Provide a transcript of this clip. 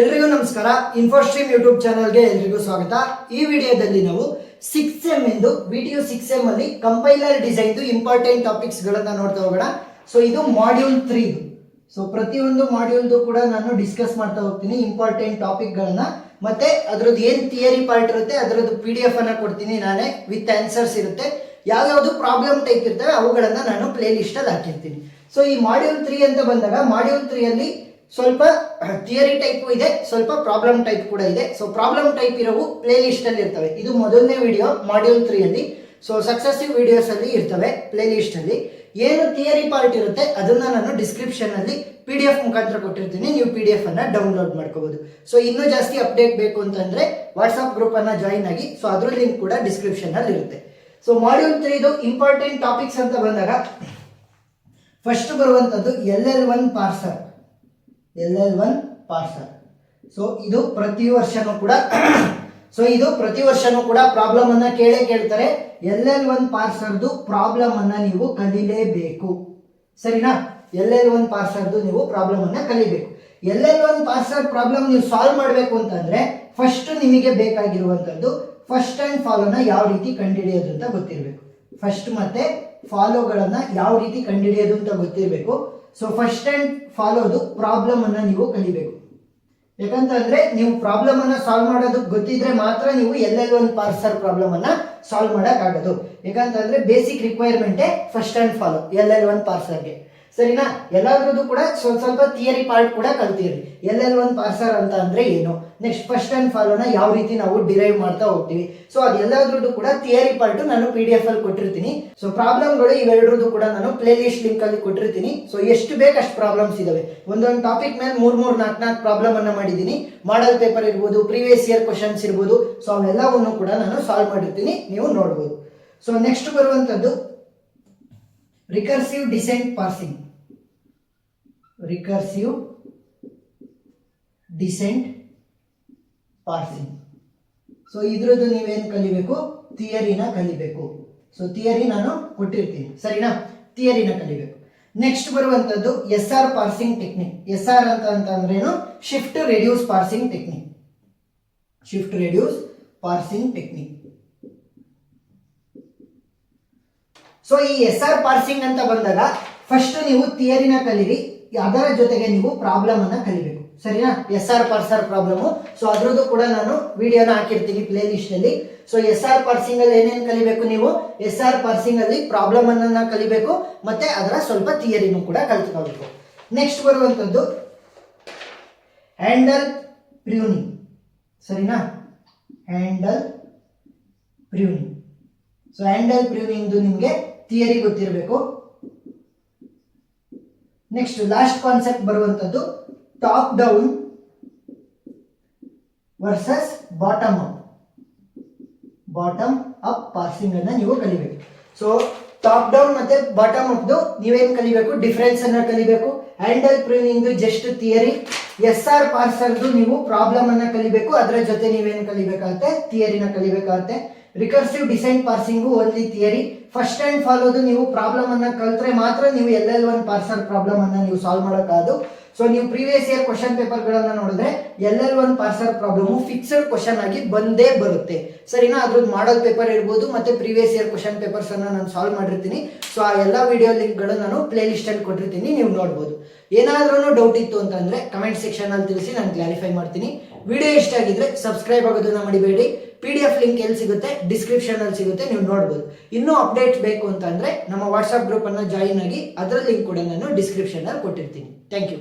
ಎಲ್ರಿಗೂ ನಮಸ್ಕಾರ. ಇನ್ಫೋಸ್ಟ್ರೀಮ್ ಯೂಟ್ಯೂಬ್ ಚಾನಲ್ಗೆ ಎಲ್ರಿಗೂ ಸ್ವಾಗತ. ಈ ವಿಡಿಯೋದಲ್ಲಿ ನಾವು 6M ಎಂದು ವಿಡಿಯೋ 6M ಅಲ್ಲಿ ಕಂಪೈಲರ್ ಡಿಸೈನ್ ಇಂಪಾರ್ಟೆಂಟ್ ಟಾಪಿಕ್ಸ್ ಗಳನ್ನ ನೋಡ್ತಾ ಹೋಗೋಣ. ಸೊ ಇದು ಮಾಡ್ಯೂಲ್ 3. ಸೊ ಪ್ರತಿಯೊಂದು ಮಾಡ್ಯೂಲ್ದು ಕೂಡ ನಾನು ಡಿಸ್ಕಸ್ ಮಾಡ್ತಾ ಹೋಗ್ತೀನಿ ಇಂಪಾರ್ಟೆಂಟ್ ಟಾಪಿಕ್ ಗಳನ್ನ. ಮತ್ತೆ ಅದರದ್ದು ಏನ್ ಥಿಯರಿ ಪಾರ್ಟ್ ಇರುತ್ತೆ ಅದರದ್ದು PDF ಅನ್ನ ಕೊಡ್ತೀನಿ ನಾನೇ, ವಿತ್ ಆನ್ಸರ್ಸ್ ಇರುತ್ತೆ. ಯಾವ್ಯಾವ್ದು ಪ್ರಾಬ್ಲಮ್ ಟೈಪ್ ಇರ್ತವೆ ಅವುಗಳನ್ನ ನಾನು ಪ್ಲೇ ಲಿಸ್ಟ್ ಅಲ್ಲಿ ಹಾಕಿರ್ತೀನಿ. ಸೊ ಈ ಮಾಡ್ಯೂಲ್ 3 ಅಂತ ಬಂದಾಗ ಮಾಡ್ಯೂಲ್ 3 ಅಲ್ಲಿ ಸ್ವಲ್ಪ ಥಿಯರಿ ಟೈಪ್ ಇದೆ, ಸ್ವಲ್ಪ ಪ್ರಾಬ್ಲಮ್ ಟೈಪ್ ಕೂಡ ಇದೆ. ಸೊ ಪ್ರಾಬ್ಲಮ್ ಟೈಪ್ ಇರೋವು ಪ್ಲೇ ಲಿಸ್ಟ್ ಅಲ್ಲಿ ಇರ್ತವೆ. ಇದು ಮೊದಲನೇ ವಿಡಿಯೋ ಮಾಡ್ಯೂಲ್ 3 ಅಲ್ಲಿ. ಸೊ ಸಕ್ಸೆಸಿವ್ ವಿಡಿಯೋಸ್ ಅಲ್ಲಿ ಇರ್ತವೆ ಪ್ಲೇ ಲಿಸ್ಟ್ ಅಲ್ಲಿ. ಏನು ಥಿಯರಿ ಪಾರ್ಟ್ ಇರುತ್ತೆ ಅದನ್ನ ನಾನು ಡಿಸ್ಕ್ರಿಪ್ಷನ್ ಅಲ್ಲಿ PDF ಮುಖಾಂತರ ಕೊಟ್ಟಿರ್ತೀನಿ, ನೀವು PDF ಅನ್ನ ಡೌನ್ಲೋಡ್ ಮಾಡ್ಕೋಬಹುದು. ಸೊ ಇನ್ನೂ ಜಾಸ್ತಿ ಅಪ್ಡೇಟ್ ಬೇಕು ಅಂತಂದ್ರೆ ವಾಟ್ಸ್ಆಪ್ ಗ್ರೂಪ್ ಅನ್ನ ಜಾಯಿನ್ ಆಗಿ, ಸೊ ಅದ್ರ ಲಿಂಕ್ ಕೂಡ ಡಿಸ್ಕ್ರಿಪ್ಷನ್ ಅಲ್ಲಿ ಇರುತ್ತೆ. ಸೊ ಮಾಡ್ಯೂಲ್ 3 ಇಂಪಾರ್ಟೆಂಟ್ ಟಾಪಿಕ್ಸ್ ಅಂತ ಬಂದಾಗ ಫಸ್ಟ್ ಬರುವಂತದ್ದು LL1 ಪಾರ್ಸರ್. ಸೊ ಇದು ಪ್ರತಿ ವರ್ಷನೂ ಕೂಡ ಪ್ರಾಬ್ಲಮ್ ಅನ್ನ ಕೇಳ್ತಾರೆ. LL1 ಪಾರ್ಸರ್ದು ಪ್ರಾಬ್ಲಮ್ ಅನ್ನ ನೀವು ಕಲಿಲೇಬೇಕು, ಸರಿನಾ? LL1 ಪಾರ್ಸರ್ದು ನೀವು ಪ್ರಾಬ್ಲಮ್ ಅನ್ನ ಕಲಿಬೇಕು. LL1 ಪಾರ್ಸರ್ ಪ್ರಾಬ್ಲಮ್ ನೀವು ಸಾಲ್ವ್ ಮಾಡಬೇಕು ಅಂತಂದ್ರೆ ಫಸ್ಟ್ ನಿಮಗೆ ಬೇಕಾಗಿರುವಂತದ್ದು ಫಸ್ಟ್ ಅಂಡ್ ಫಾಲೋನ ಯಾವ ರೀತಿ ಕಂಡುಹಿಡಿಯೋದು ಅಂತ ಗೊತ್ತಿರಬೇಕು. ಫಸ್ಟ್ ಮತ್ತೆ ಫಾಲೋಗಳನ್ನ ಯಾವ ರೀತಿ ಕಂಡುಹಿಡಿಯೋದು ಅಂತ ಗೊತ್ತಿರಬೇಕು. ಸೊ ಫಸ್ಟ್ ಅಂಡ್ ಫಾಲೋದು ಪ್ರಾಬ್ಲಮ್ ಅನ್ನ ನೀವು ಕಲಿಬೇಕು. ಯಾಕಂತಂದ್ರೆ ನೀವು ಪ್ರಾಬ್ಲಮ್ ಅನ್ನ ಸಾಲ್ವ್ ಮಾಡೋದಕ್ಕೆ ಗೊತ್ತಿದ್ರೆ ಮಾತ್ರ ನೀವು LL1 ಪಾರ್ಸರ್ ಪ್ರಾಬ್ಲಮ್ ಅನ್ನ ಸಾಲ್ವ್ ಮಾಡಕ್ ಆಗೋದು. ಯಾಕಂತಂದ್ರೆ ಬೇಸಿಕ್ ರಿಕ್ವೈರ್ಮೆಂಟೇ ಫಸ್ಟ್ ಅಂಡ್ ಫಾಲೋ LL1 ಪಾರ್ಸರ್ಗೆ, ಸರಿನಾ? ಎಲ್ಲಾದ್ರದ್ದು ಕೂಡ ಸ್ವಲ್ಪ ಥಿಯರಿ ಪಾರ್ಟ್ ಕೂಡ ಕಲ್ತೀರಿ. LL1 ಪಾರ್ಸರ್ ಅಂತ ಅಂದ್ರೆ ಏನು, ನೆಕ್ಸ್ಟ್ ಫಸ್ಟ್ ಅಂಡ್ ಫಾಲೋನ ಯಾವ ರೀತಿ ನಾವು ಡಿರೈವ್ ಮಾಡ್ತಾ ಹೋಗ್ತೀವಿ. ಸೊ ಅದೆಲ್ಲದ್ರದ್ದು ಕೂಡ ಥಿಯರಿ ಪಾರ್ಟ್ ನಾನು PDF ಅಲ್ಲಿ ಕೊಟ್ಟಿರ್ತೀನಿ. ಸೊ ಪ್ರಾಬ್ಲಮ್ಗಳು ಇವೆರಡರದ್ದು ಕೂಡ ನಾನು ಪ್ಲೇ ಲಿಸ್ಟ್ ಲಿಂಕ್ ಅಲ್ಲಿ ಕೊಟ್ಟಿರ್ತೀನಿ. ಸೊ ಎಷ್ಟು ಬೇಕು ಅಷ್ಟು ಪ್ರಾಬ್ಲಮ್ಸ್ ಇದಾವೆ. ಒಂದೊಂದು ಟಾಪಿಕ್ ಮೇಲೆ 3-4 ಪ್ರಾಬ್ಲಮ್ ಅನ್ನ ಮಾಡಿದ್ದೀನಿ. ಮಾಡಲ್ ಪೇಪರ್ ಇರ್ಬೋದು, ಪ್ರೀವಿಯಸ್ ಇಯರ್ ಕ್ವಶನ್ಸ್ ಇರ್ಬೋದು. ಸೊ ಅವೆಲ್ಲವನ್ನು ಕೂಡ ನಾನು ಸಾಲ್ವ್ ಮಾಡಿರ್ತೀನಿ, ನೀವು ನೋಡ್ಬೋದು. ಸೊ ನೆಕ್ಸ್ಟ್ ಬರುವಂತದ್ದು ರಿಕರ್ಸಿವ್ ಡಿಸೆಂಟ್ ಪಾರ್ಸಿಂಗ್. ಸೊ ಇದ್ರದ್ದು ನೀವೇನು ಕಲಿಬೇಕು, ಥಿಯರಿನ ಕಲಿಬೇಕು. ಸೊ ಥಿಯರಿ ನಾನು ಕೊಟ್ಟಿರ್ತೀನಿ, ಸರಿನಾ? ಥಿಯರಿನ ಕಲಿಬೇಕು. ನೆಕ್ಸ್ಟ್ ಬರುವಂತದ್ದು SR ಪಾರ್ಸಿಂಗ್ ಟೆಕ್ನಿಕ್. SR ಅಂತಂದ್ರೇನು? Shift reduce parsing technique. So ಈ SR ಪಾರ್ಸಿಂಗ್ ಅಂತ ಬಂದಾಗ ಫಸ್ಟ್ ನೀವು ಥಿಯರಿನ ಕಲೀರಿ, ಅದರ ಜೊತೆಗೆ ನೀವು ಪ್ರಾಬ್ಲಮ್ ಅನ್ನ ಕಲಿಬೇಕು, ಸರಿನಾ? SR parser problem. ಸೊ ಅದ್ರದ್ದು ಕೂಡ ನಾನು ವಿಡಿಯೋನ ಹಾಕಿರ್ತೀನಿ ಪ್ಲೇ ಲಿಸ್ಟ್ ಅಲ್ಲಿ. ಸೊ SR ಪಾರ್ಸಿಂಗ್ ಅಲ್ಲಿ ಏನೇನು ಕಲಿಬೇಕು ನೀವು? SR ಪಾರ್ಸಿಂಗ್ ಅಲ್ಲಿ ಪ್ರಾಬ್ಲಮ್ ಅನ್ನ ಕಲಿಬೇಕು, ಮತ್ತೆ ಅದರ ಸ್ವಲ್ಪ ಥಿಯರಿನೂ ಕೂಡ ಕಲ್ತ್ಕೋಬೇಕು. ನೆಕ್ಸ್ಟ್ ಬರುವಂತದ್ದು ಹ್ಯಾಂಡಲ್ ಪ್ರ್ಯೂನಿಂಗ್, ಸರಿನಾ? Handle pruning. So handle pruning ನಿಮಗೆ ಥಿಯರಿ ಗೊತ್ತಿರಬೇಕು. ನೆಕ್ಸ್ಟ್ ಲಾಸ್ಟ್ ಕಾನ್ಸೆಪ್ಟ್ ಬರುವಂತದ್ದು top down versus bottom up parsing ಅನ್ನ ನೀವು ಕಲಿಬೇಕು. ಸೊ ಟಾಪ್ ಡೌನ್ ಮತ್ತೆ ಬಾಟಮ್ ಅಪ್ ನೀವೇನ್ ಕಲಿಬೇಕು? ಡಿಫರೆನ್ಸ್ ಅನ್ನ ಕಲಿಬೇಕು. Handle pruning just theory. SR ಪಾರ್ಸರ್ದು ನೀವು ಪ್ರಾಬ್ಲಮ್ ಅನ್ನ ಕಲಿಬೇಕು, ಅದರ ಜೊತೆ ನೀವೇನು ಕಲಿಬೇಕಾಗುತ್ತೆ? ಥಿಯರಿನ ಕಲಿಬೇಕಾಗುತ್ತೆ. Recursive descent parsing only theory. First and ಫಾಲೋದು ನೀವು ಪ್ರಾಬ್ಲಮ್ ಅನ್ನ ಕಲ್ತ್ರೆ ಮಾತ್ರ ನೀವು LL1 ಪಾರ್ಸರ್ ಪ್ರಾಬ್ಲಮ್ ಅನ್ನ ನೀವು ಸಾಲ್ವ್ ಮಾಡೋಕ್ಕಾಗೋದು. ಸೊ ನೀವು ಪ್ರೀವಿಯಸ್ ಇಯರ್ ಕ್ವಶನ್ ಪೇಪರ್ ಗಳನ್ನ ನೋಡಿದ್ರೆ LL1 parser problem fixed question ಆಗಿ ಬಂದೇ ಬರುತ್ತೆ, ಸರಿನಾ? ಅದ್ರದ್ದು ಮಾಡಲ್ ಪೇಪರ್ ಇರ್ಬೋದು, ಮತ್ತೆ ಪ್ರೀವಿಯಸ್ ಇಯರ್ ಕ್ವಶನ್ ಪೇಪರ್ಸ್ ಅನ್ನ ನಾನು ಸಾಲ್ವ್ ಮಾಡಿರ್ತೀನಿ. ಸೊ ಆ ಎಲ್ಲ ವಿಡಿಯೋ ಲಿಂಕ್ ಗಳು ನಾನು ಪ್ಲೇ ಲಿಸ್ಟ್ ಅಲ್ಲಿ ಕೊಟ್ಟಿರ್ತೀನಿ, ನೀವು ನೋಡ್ಬೋದು. ಏನಾದ್ರೂ ಡೌಟ್ ಇತ್ತು ಅಂತಂದ್ರೆ ಕಮೆಂಟ್ ಸೆಕ್ಷನ್ ಅಲ್ಲಿ ತಿಳಿಸಿ, ನಾನು ಕ್ಲಾರಿಫೈ ಮಾಡ್ತೀನಿ. ವಿಡಿಯೋ ಇಷ್ಟ ಆಗಿದ್ರೆ ಸಬ್ಸ್ಕ್ರೈಬ್ ಆಗೋದನ್ನ ಮರಿಬೇಡಿ. PDF ಲಿಂಕ್ ಎಲ್ಲಿ ಸಿಗುತ್ತೆ? ಡಿಸ್ಕ್ರಿಪ್ಷನ್ ಅಲ್ಲಿ ಸಿಗುತ್ತೆ, ನೀವು ನೋಡ್ಬೋದು. ಇನ್ನೂ ಅಪ್ಡೇಟ್ ಬೇಕು ಅಂತಂದ್ರೆ ನಮ್ಮ ವಾಟ್ಸ್ಆಪ್ ಗ್ರೂಪ್ ಅನ್ನ ಜಾಯಿನ್ ಆಗಿ, ಅದರ ಲಿಂಕ್ ಕೂಡ ನಾನು ಡಿಸ್ಕ್ರಿಪ್ಷನ್ ಅಲ್ಲಿ ಕೊಟ್ಟಿರ್ತೀನಿ. Thank you.